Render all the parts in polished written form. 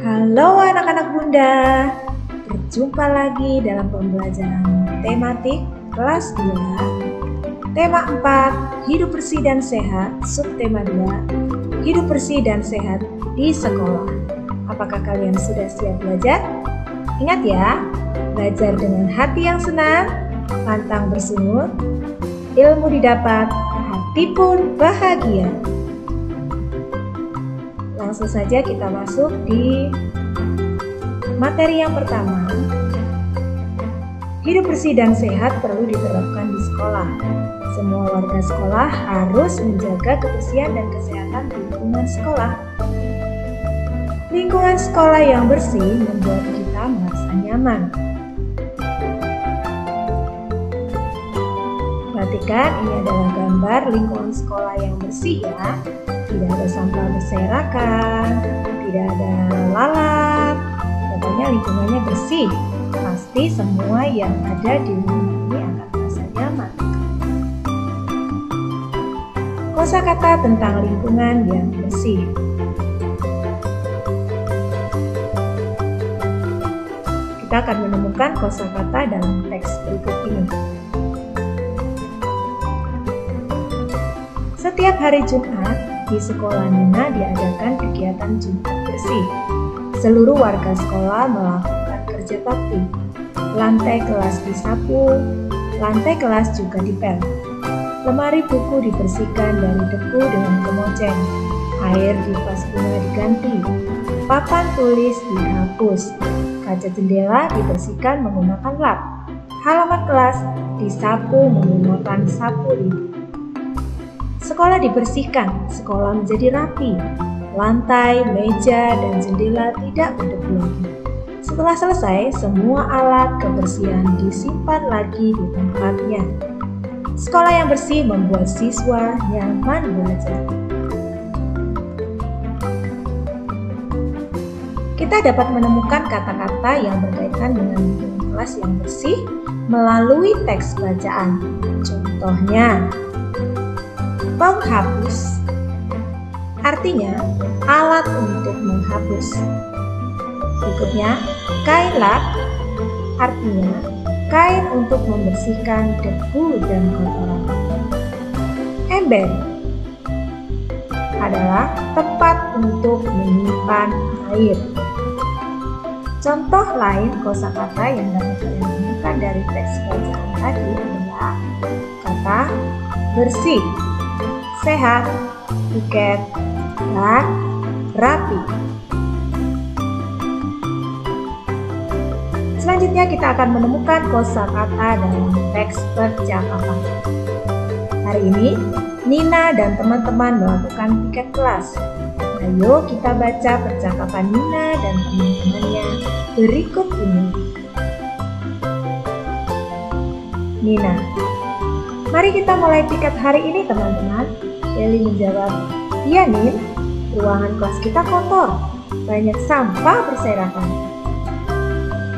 Halo anak-anak Bunda, berjumpa lagi dalam pembelajaran tematik kelas 2, tema 4, hidup bersih dan sehat, subtema 2, hidup bersih dan sehat di sekolah. Apakah kalian sudah siap belajar? Ingat ya, belajar dengan hati yang senang, pantang bersungut, ilmu didapat, hati pun bahagia. Langsung saja kita masuk di materi yang pertama. Hidup bersih dan sehat perlu diterapkan di sekolah. Semua warga sekolah harus menjaga kebersihan dan kesehatan lingkungan sekolah. Lingkungan sekolah yang bersih membuat kita merasa nyaman. Perhatikan, ini adalah gambar lingkungan sekolah yang bersih ya. Tidak ada sampah berserakan, tidak ada lalat, pokoknya lingkungannya bersih. Pasti semua yang ada di rumah ini akan merasa nyaman. Kosakata tentang lingkungan yang bersih. Kita akan menemukan kosakata dalam teks berikut ini. Setiap hari Jumat, di sekolah Nina diadakan kegiatan Jumat bersih. Seluruh warga sekolah melakukan kerja bakti. Lantai kelas disapu, lantai kelas juga dipel. Lemari buku dibersihkan dari debu dengan kemoceng. Air di vas bunga diganti. Papan tulis dihapus. Kaca jendela dibersihkan menggunakan lap. Halaman kelas disapu menggunakan sapu lidi. Sekolah dibersihkan, sekolah menjadi rapi. Lantai, meja, dan jendela tidak berdebu lagi. Setelah selesai, semua alat kebersihan disimpan lagi di tempatnya. Sekolah yang bersih membuat siswa nyaman belajar. Kita dapat menemukan kata-kata yang berkaitan dengan lingkungan kelas yang bersih melalui teks bacaan. Contohnya, penghapus artinya alat untuk menghapus. Berikutnya, kain lap artinya kain untuk membersihkan debu dan kotoran. Ember adalah tempat untuk menyimpan air. Contoh lain kosakata yang dapat kalian temukan dari teks bacaan tadi adalah kata bersih, sehat, tiket, dan rapi. Selanjutnya kita akan menemukan kosakata dalam teks percakapan. Hari ini Nina dan teman-teman melakukan piket kelas. Ayo kita baca percakapan Nina dan teman-temannya berikut ini. Nina: mari kita mulai piket hari ini teman-teman. Eli menjawab, iya Nin, ruangan kelas kita kotor, banyak sampah berserakan.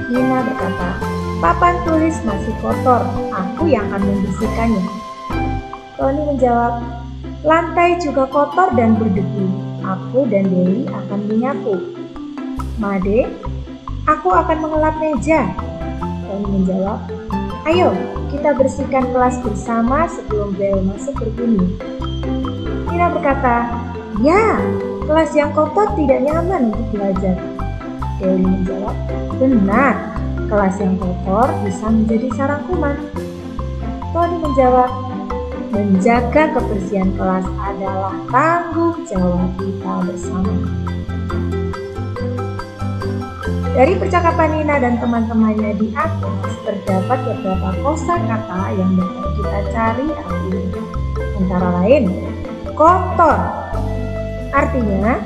Nina berkata, papan tulis masih kotor, aku yang akan membersihkannya. Tony menjawab, lantai juga kotor dan berdebu, aku dan Dewi akan menyapu. Made, aku akan mengelap meja. Tony menjawab, ayo kita bersihkan kelas bersama sebelum bel masuk berbunyi. Nina berkata, ya, kelas yang kotor tidak nyaman untuk belajar. Dewi menjawab, benar, kelas yang kotor bisa menjadi sarang kuman. Tony menjawab, menjaga kebersihan kelas adalah tanggung jawab kita bersama. Dari percakapan Nina dan teman-temannya di atas, terdapat beberapa kosakata yang dapat kita cari artinya. Antara lain, kotor artinya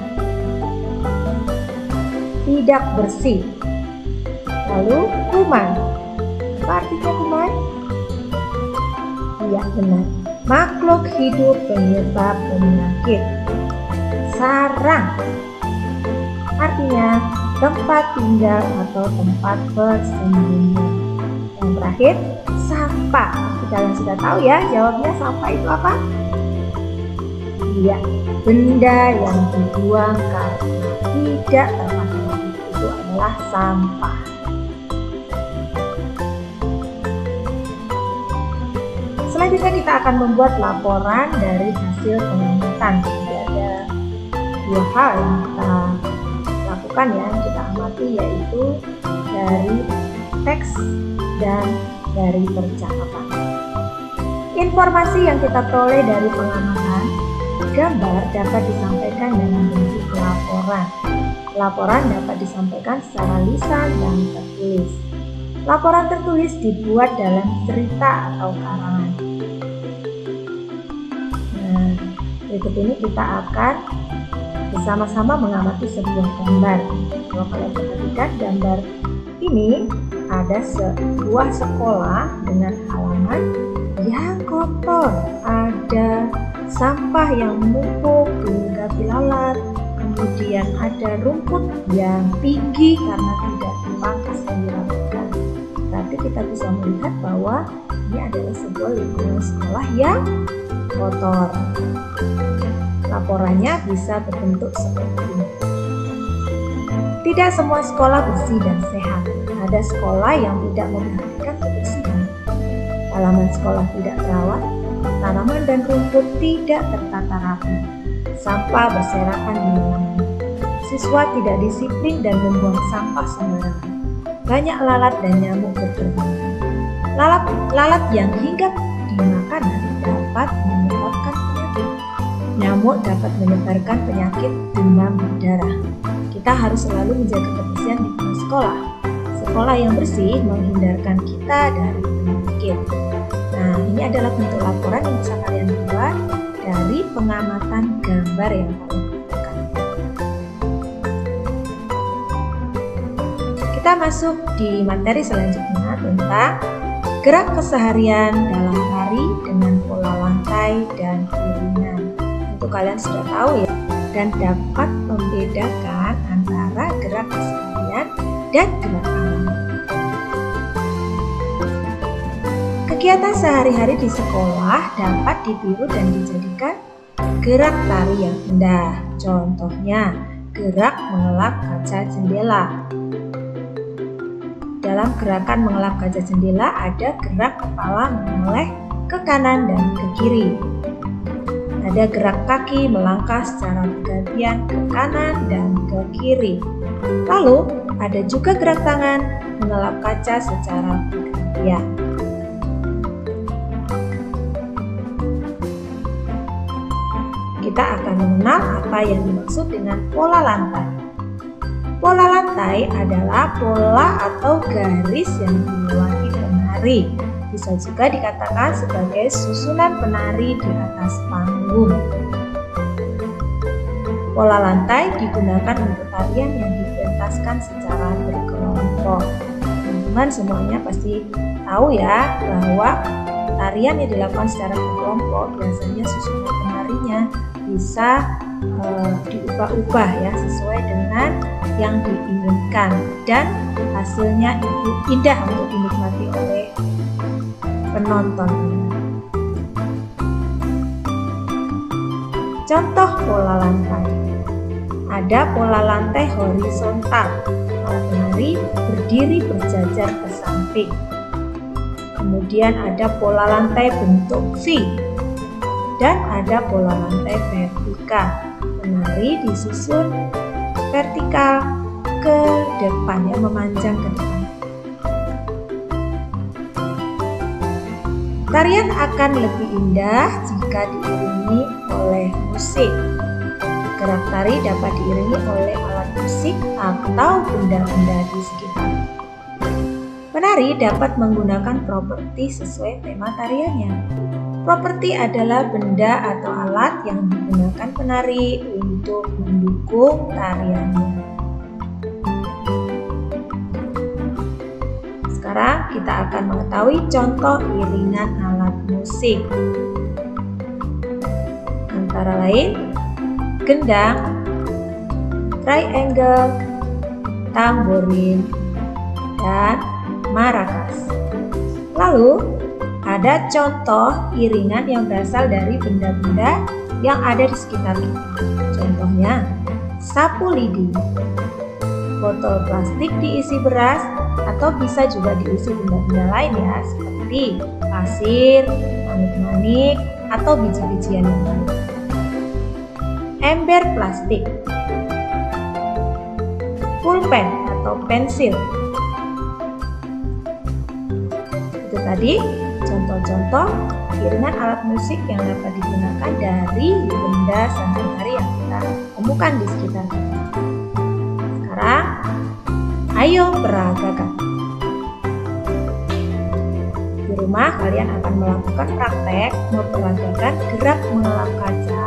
tidak bersih. Lalu kuman, apa artinya kuman? Iya benar, makhluk hidup penyebab penyakit. Sarang artinya tempat tinggal atau tempat persembunyian. Yang terakhir, sampah. Kalian sudah tahu ya jawabnya, sampah itu apa? Iya, benda yang dibuang karena tidak terpakai lagi. adalah sampah. Selanjutnya kita akan membuat laporan dari hasil pengamatan. Jadi ada dua hal yang kita lakukan ya, yang kita amati, yaitu dari teks dan dari percakapan. Informasi yang kita peroleh dari pengamatan gambar dapat disampaikan dalam bentuk laporan. Laporan dapat disampaikan secara lisan dan tertulis. Laporan tertulis dibuat dalam cerita atau karangan. Nah, berikut ini kita akan bersama-sama mengamati sebuah gambar. Kalau kalian perhatikan gambar ini, ada sebuah sekolah dengan halaman yang kotor, ada sampah yang menumpuk hingga lalat, kemudian ada rumput yang tinggi karena tidak dipangkas dan dirapikan. Berarti kita bisa melihat bahwa ini adalah sebuah lingkungan sekolah yang kotor. Laporannya bisa berbentuk seperti ini. Tidak semua sekolah bersih dan sehat. Ada sekolah yang tidak memperhatikan kebersihan. Halaman sekolah tidak terawat, tanaman dan rumput tidak tertata rapi. Sampah berserakan di mana-mana. Siswa tidak disiplin dan membuang sampah sembarangan. Banyak lalat dan nyamuk berterbangan. Lalat yang hinggap di makanan dapat menyebabkan penyakit. Nyamuk dapat menyebarkan penyakit demam berdarah. Kita harus selalu menjaga kebersihan di sekolah. Sekolah yang bersih menghindarkan kita dari penyakit. Nah, ini adalah bentuk laporan yang bisa kalian buat dari pengamatan gambar yang kalian lakukan. Kita masuk di materi selanjutnya tentang gerak keseharian dalam tari dengan pola lantai dan iringan. Itu kalian sudah tahu ya, dan dapat membedakan antara gerak keseharian dan gerak alam. Kegiatan sehari-hari di sekolah dapat ditiru dan dijadikan gerak tari yang indah. Contohnya, gerak mengelap kaca jendela. Dalam gerakan mengelap kaca jendela ada gerak kepala menoleh ke kanan dan ke kiri. Ada gerak kaki melangkah secara bergantian ke kanan dan ke kiri. Lalu ada juga gerak tangan mengelap kaca secara bergantian. Kita akan mengenal apa yang dimaksud dengan pola lantai. Pola lantai adalah pola atau garis yang dilewati penari. Bisa juga dikatakan sebagai susunan penari di atas panggung. Pola lantai digunakan untuk tarian yang dipentaskan secara berkelompok. Teman-teman semuanya pasti tahu ya bahwa tarian yang dilakukan secara berkelompok biasanya susunan penarinya bisa diubah-ubah ya sesuai dengan yang diinginkan, dan hasilnya itu indah untuk dinikmati oleh penonton. Contoh pola lantai. Ada pola lantai horizontal. Para penari berdiri berjajar ke samping. Kemudian ada pola lantai bentuk V. Dan ada pola lantai vertikal. Penari disusun vertikal ke depan ya, memanjang ke depan. Tarian akan lebih indah jika diiringi oleh musik. Gerak tari dapat diiringi oleh alat musik atau benda-benda di sekitar. Penari dapat menggunakan properti sesuai tema tariannya. Properti adalah benda atau alat yang digunakan penari untuk mendukung tariannya. Sekarang kita akan mengetahui contoh iringan alat musik. Antara lain, gendang, triangle, tamborin, dan maracas. Lalu, ada contoh iringan yang berasal dari benda-benda yang ada di sekitar kita. Contohnya, sapu lidi. Botol plastik diisi beras atau bisa juga diisi benda-benda lain ya, seperti pasir, manik-manik, atau biji-bijian yang lain. Ember plastik, pulpen atau pensil. Itu tadi contoh-contoh iringan alat musik yang dapat digunakan dari benda sehari-hari yang kita temukan di sekitar kita. Sekarang, ayo peragakan. Di rumah kalian akan melakukan praktek memperagakan gerak mengelap kaca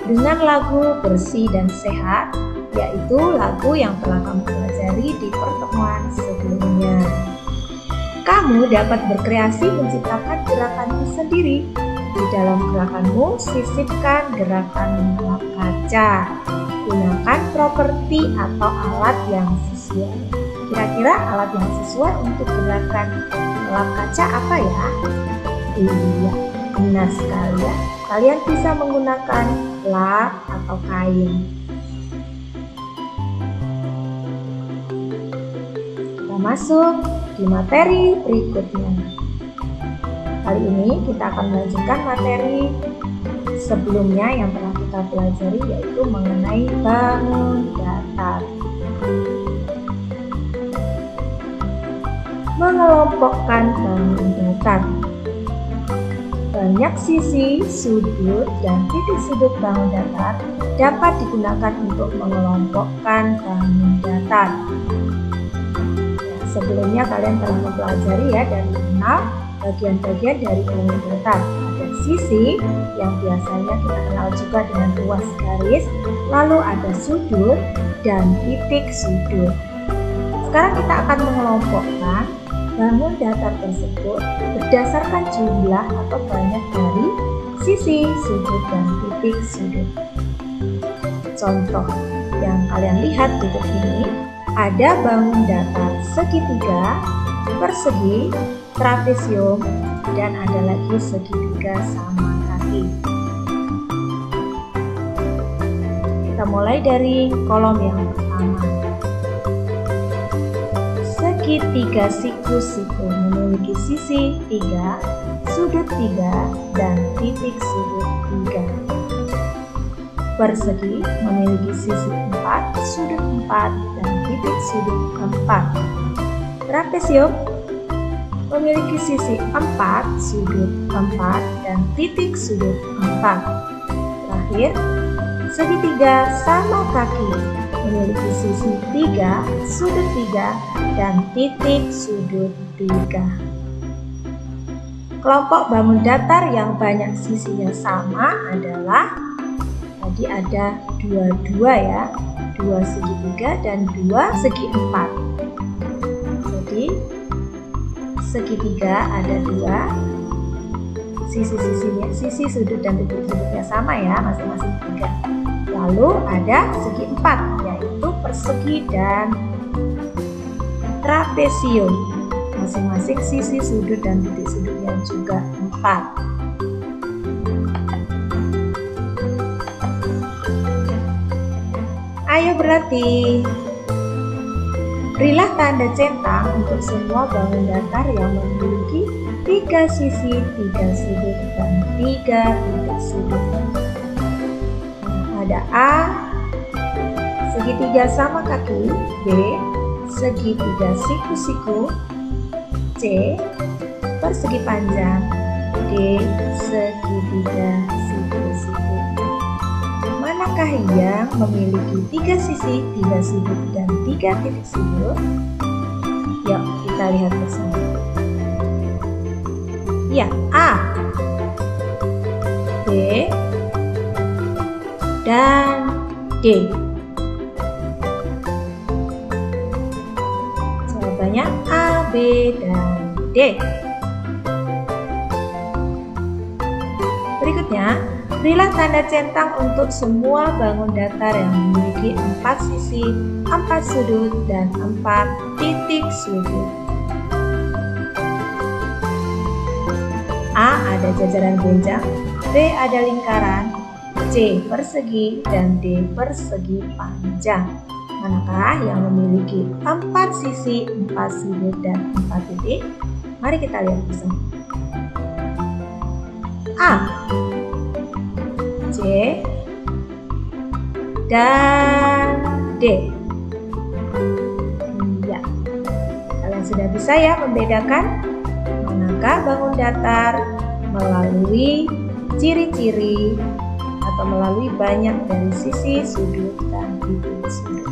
dengan lagu Bersih dan Sehat, yaitu lagu yang telah kamu pelajari di pertemuan sebelumnya. Kamu dapat berkreasi menciptakan gerakanmu sendiri. Di dalam gerakanmu, sisipkan gerakan mengelap kaca. Gunakan properti atau alat yang sesuai. Kira-kira alat yang sesuai untuk gerakan mengelap kaca apa ya? Iya, benar sekali ya. Kalian bisa menggunakan lap atau kain. Kita masuk di materi berikutnya. Kali ini kita akan melanjutkan materi sebelumnya yang telah kita pelajari, yaitu mengenai bangun datar. Mengelompokkan bangun datar. Banyak sisi, sudut, dan titik sudut bangun datar dapat digunakan untuk mengelompokkan bangun datar. Sebelumnya kalian telah mempelajari ya dan mengenal bagian-bagian dari bangun datar. Ada sisi yang biasanya kita kenal juga dengan ruas garis, lalu ada sudut dan titik sudut. Sekarang kita akan mengelompokkan bangun datar tersebut berdasarkan jumlah atau banyak dari sisi, sudut, dan titik sudut. Contoh yang kalian lihat berikut ini. Ada bangun datar segitiga, persegi, trapesium, dan ada lagi segitiga sama kaki. Kita mulai dari kolom yang pertama. Segitiga siku-siku memiliki sisi 3, sudut 3, dan titik sudut 3. Persegi memiliki sisi 4, sudut 4, dan titik sudut 4. Trapesium memiliki sisi 4, sudut 4, dan titik sudut 4. Terakhir, segitiga sama kaki memiliki sisi 3, sudut 3, dan titik sudut 3. Kelompok bangun datar yang banyak sisinya sama adalah tadi ada dua ya, 2 segitiga dan 2 segi 4. Jadi segitiga ada 2, sisi-sisinya, sisi sudut dan titik sudutnya sama ya, masing-masing 3. Lalu ada segi 4, yaitu persegi dan trapesium, masing-masing sisi sudut dan titik sudutnya juga 4. Ayo berlatih. Berilah tanda centang untuk semua bangun datar yang memiliki 3 sisi, 3 sudut, dan 3 titik sudut. Ada A, segitiga sama kaki, B, segitiga siku-siku, C, persegi panjang, D, segitiga siku-siku. Manakah yang memiliki 3 sisi, 3 sudut, dan 3 titik sudut? Yuk kita lihat bersama. Ya, A, B, dan D. Jawabannya A, B, dan D. Berikutnya, berilah tanda centang untuk semua bangun datar yang memiliki 4 sisi, 4 sudut, dan 4 titik sudut. A ada jajaran gonjang, B ada lingkaran, C persegi, dan D persegi panjang. Manakah yang memiliki 4 sisi, 4 sudut, dan 4 titik? Mari kita lihat bersama. A, C, dan D. Ya, kalian sudah bisa ya membedakan manakah bangun datar melalui ciri-ciri atau melalui banyak dari sisi, sudut, dan titik sudut.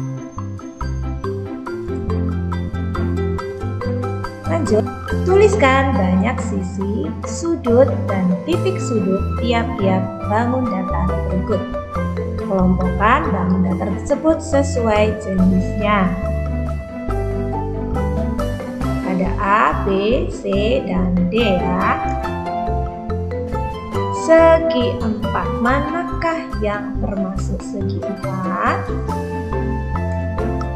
Lanjut, tuliskan banyak sisi, sudut, dan titik sudut tiap-tiap bangun datar berikut. Kelompokkan bangun datar tersebut sesuai jenisnya. Ada A, B, C, dan D ya. Segi 4, manakah yang termasuk segi 4?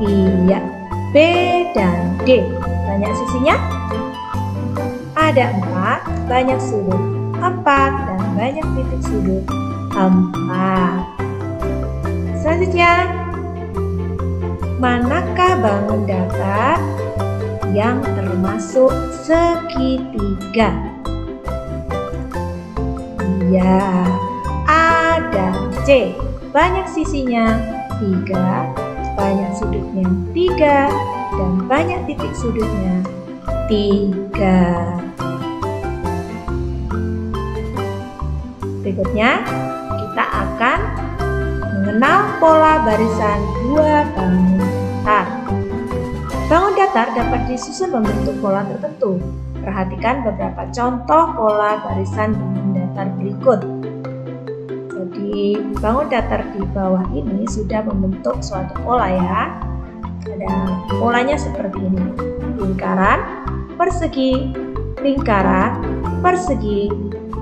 Iya, B dan D. Banyak sisinya? Ada 4, banyak sudut 4, dan banyak titik sudut 4. Selanjutnya, manakah bangun datar yang termasuk segitiga? Ya, A dan C. Banyak sisinya 3, banyak sudutnya 3, dan banyak titik sudutnya 3. Berikutnya, kita akan mengenal pola barisan 2 bangun datar. Bangun datar dapat disusun membentuk pola tertentu. Perhatikan beberapa contoh pola barisan bangun datar berikut. Jadi, bangun datar di bawah ini sudah membentuk suatu pola ya. Ada polanya seperti ini. Lingkaran, persegi, lingkaran, persegi,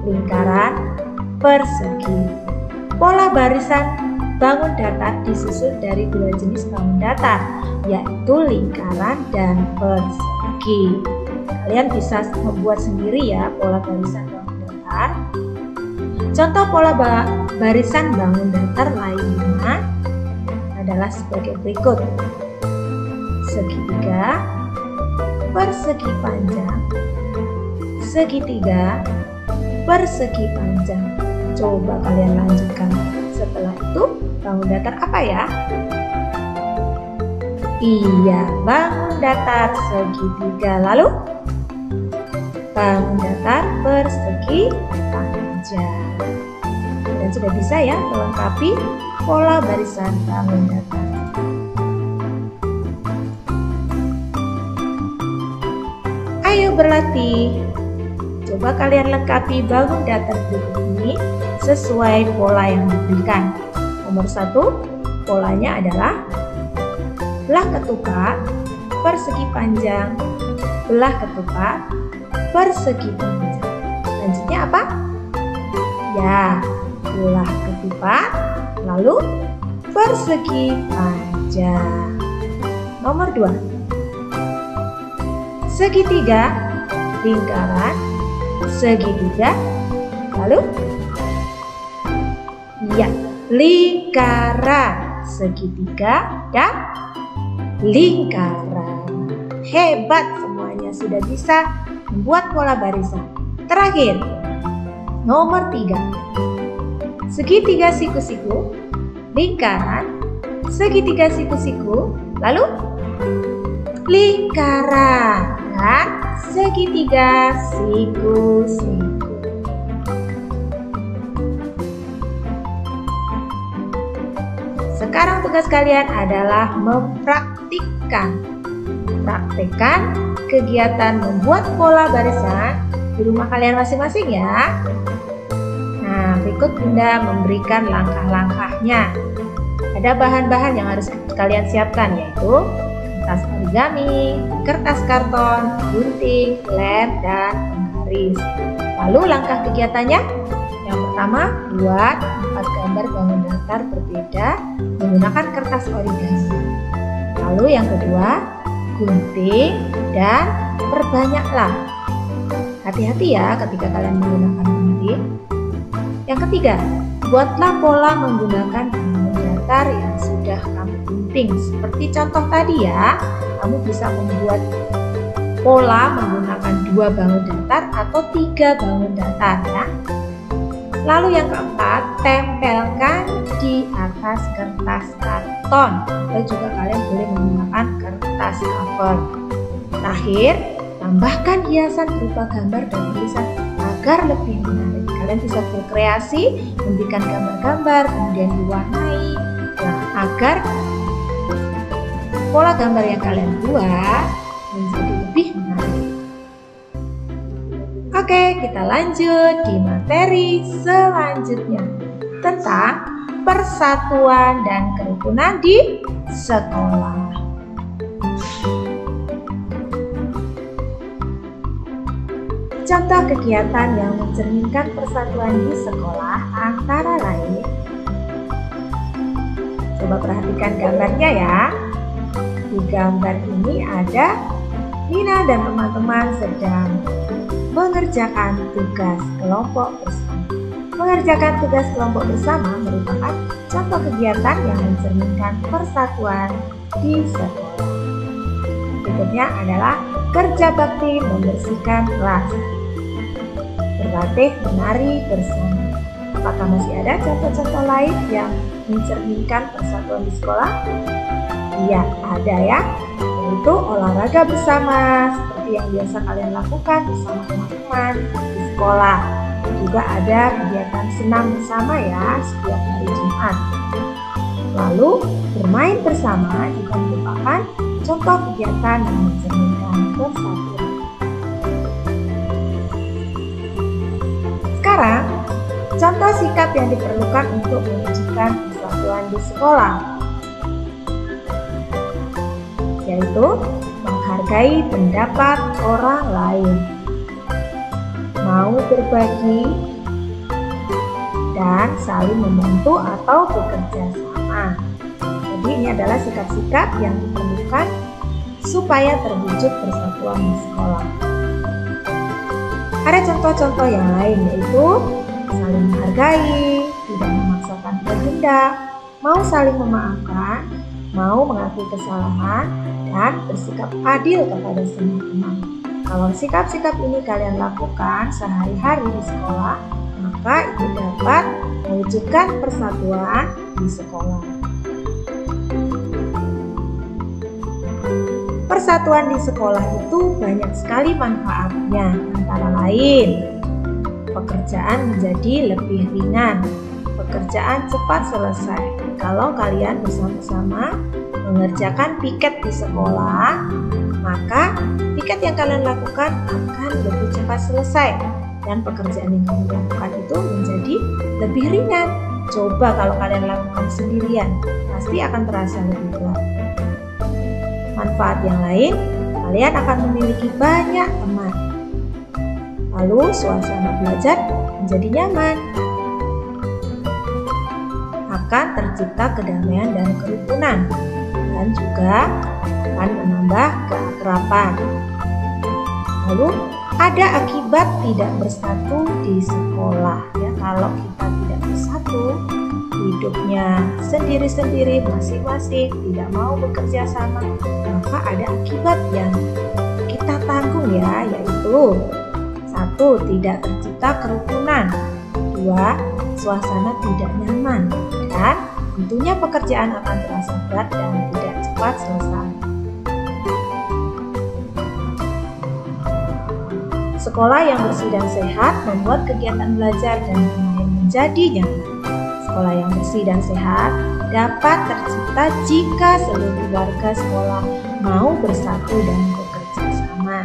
lingkaran, persegi. Pola barisan bangun datar disusun dari 2 jenis bangun datar, yaitu lingkaran dan persegi. Kalian bisa membuat sendiri ya pola barisan bangun datar. Contoh pola barisan bangun datar lainnya adalah sebagai berikut. Segitiga, persegi panjang, segitiga, persegi panjang. Coba kalian lanjutkan. Setelah itu, bangun datar apa ya? Iya, bangun datar segitiga. Lalu, bangun datar persegi panjang. Dan sudah bisa ya melengkapi pola barisan bangun datar. Ayo berlatih. Coba kalian lengkapi bangun datar berikut ini sesuai pola yang diberikan. Nomor 1, polanya adalah belah ketupat, persegi panjang, belah ketupat, persegi panjang. Lanjutnya apa? Ya, belah ketupat, lalu persegi panjang. Nomor 2, segitiga, lingkaran, segitiga, lalu ya, lingkaran, segitiga, dan lingkaran. Hebat semuanya, sudah bisa membuat pola barisan. Terakhir, nomor 3, segitiga siku-siku, lingkaran, segitiga siku-siku, lalu lingkaran, dan segitiga siku-siku. Sekarang tugas kalian adalah mempraktikkan. Praktekkan kegiatan membuat pola barisan di rumah kalian masing-masing ya. Nah, berikut Bunda memberikan langkah-langkahnya. Ada bahan-bahan yang harus kalian siapkan, yaitu kertas origami, kertas karton, gunting, lem, dan penggaris. Lalu langkah kegiatannya? Yang pertama, buat 4 gambar bangun datar berbeda menggunakan kertas origami. Lalu yang kedua, gunting dan perbanyaklah. Hati-hati ya ketika kalian menggunakan gunting. Yang ketiga, buatlah pola menggunakan bangun datar. datar yang sudah kamu gunting. Seperti contoh tadi ya, kamu bisa membuat pola menggunakan 2 bangun datar atau 3 bangun datar ya. Lalu yang keempat, tempelkan di atas kertas karton atau juga kalian boleh menggunakan kertas cover. Terakhir, tambahkan hiasan berupa gambar dan tulisan agar lebih menarik. Kalian bisa berkreasi, memberikan gambar-gambar, kemudian diwarnai agar pola gambar yang kalian buat menjadi lebih menarik. Oke, kita lanjut di materi selanjutnya tentang persatuan dan kerukunan di sekolah. Contoh kegiatan yang mencerminkan persatuan di sekolah antara lain, coba perhatikan gambarnya ya. Di gambar ini ada Nina dan teman-teman sedang mengerjakan tugas kelompok bersama. Mengerjakan tugas kelompok bersama merupakan contoh kegiatan yang mencerminkan persatuan di sekolah. Berikutnya adalah kerja bakti membersihkan kelas. Berlatih menari bersama. Apakah masih ada contoh-contoh lain yang mencerminkan persatuan di sekolah? Iya, ada ya, yaitu olahraga bersama seperti yang biasa kalian lakukan bersama teman-teman di sekolah. Juga ada kegiatan senam bersama ya setiap hari Jumat. Lalu bermain bersama juga merupakan contoh kegiatan yang mencerminkan persatuan. Sekarang, contoh sikap yang diperlukan untuk mewujudkan persatuan di sekolah, yaitu menghargai pendapat orang lain, mau berbagi, dan saling membantu atau bekerja sama. Jadi ini adalah sikap-sikap yang diperlukan supaya terwujud persatuan di sekolah. Ada contoh-contoh yang lain, yaitu saling menghargai, tidak memaksakan kehendak, mau saling memaafkan, mau mengakui kesalahan, dan bersikap adil kepada semua teman. Kalau sikap-sikap ini kalian lakukan sehari-hari di sekolah, maka itu dapat mewujudkan persatuan di sekolah. Persatuan di sekolah itu banyak sekali manfaatnya, antara lain pekerjaan menjadi lebih ringan, pekerjaan cepat selesai. Kalau kalian bersama-sama mengerjakan piket di sekolah, maka piket yang kalian lakukan akan lebih cepat selesai dan pekerjaan yang kamu lakukan itu menjadi lebih ringan. Coba kalau kalian lakukan sendirian, pasti akan terasa lebih berat. Manfaat yang lain, kalian akan memiliki banyak teman. Lalu suasana belajar menjadi nyaman. Akan tercipta kedamaian dan kerukunan, dan juga akan menambah keakraban. Lalu ada akibat tidak bersatu di sekolah ya. Kalau kita tidak bersatu, hidupnya sendiri-sendiri, masing-masing, tidak mau bekerja sama, maka ada akibat yang kita tanggung ya, yaitu 1. Tidak tercipta kerukunan, 2. Suasana tidak nyaman, dan tentunya pekerjaan akan terasa berat dan tidak cepat selesai. Sekolah yang bersih dan sehat membuat kegiatan belajar dan bermain menjadi nyaman. Sekolah yang bersih dan sehat dapat tercipta jika seluruh warga sekolah mau bersatu dan bekerja sama.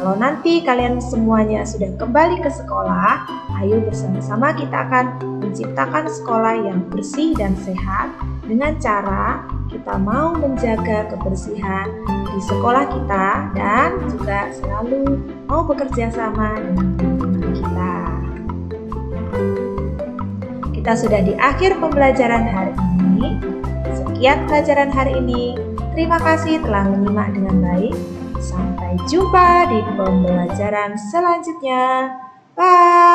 Kalau nanti kalian semuanya sudah kembali ke sekolah, ayo bersama-sama kita akan menciptakan sekolah yang bersih dan sehat dengan cara kita mau menjaga kebersihan di sekolah kita dan juga selalu mau bekerja sama dengan teman-teman kita. Kita sudah di akhir pembelajaran hari ini. Sekian pelajaran hari ini. Terima kasih telah menyimak dengan baik. Sampai jumpa di pembelajaran selanjutnya. Bye.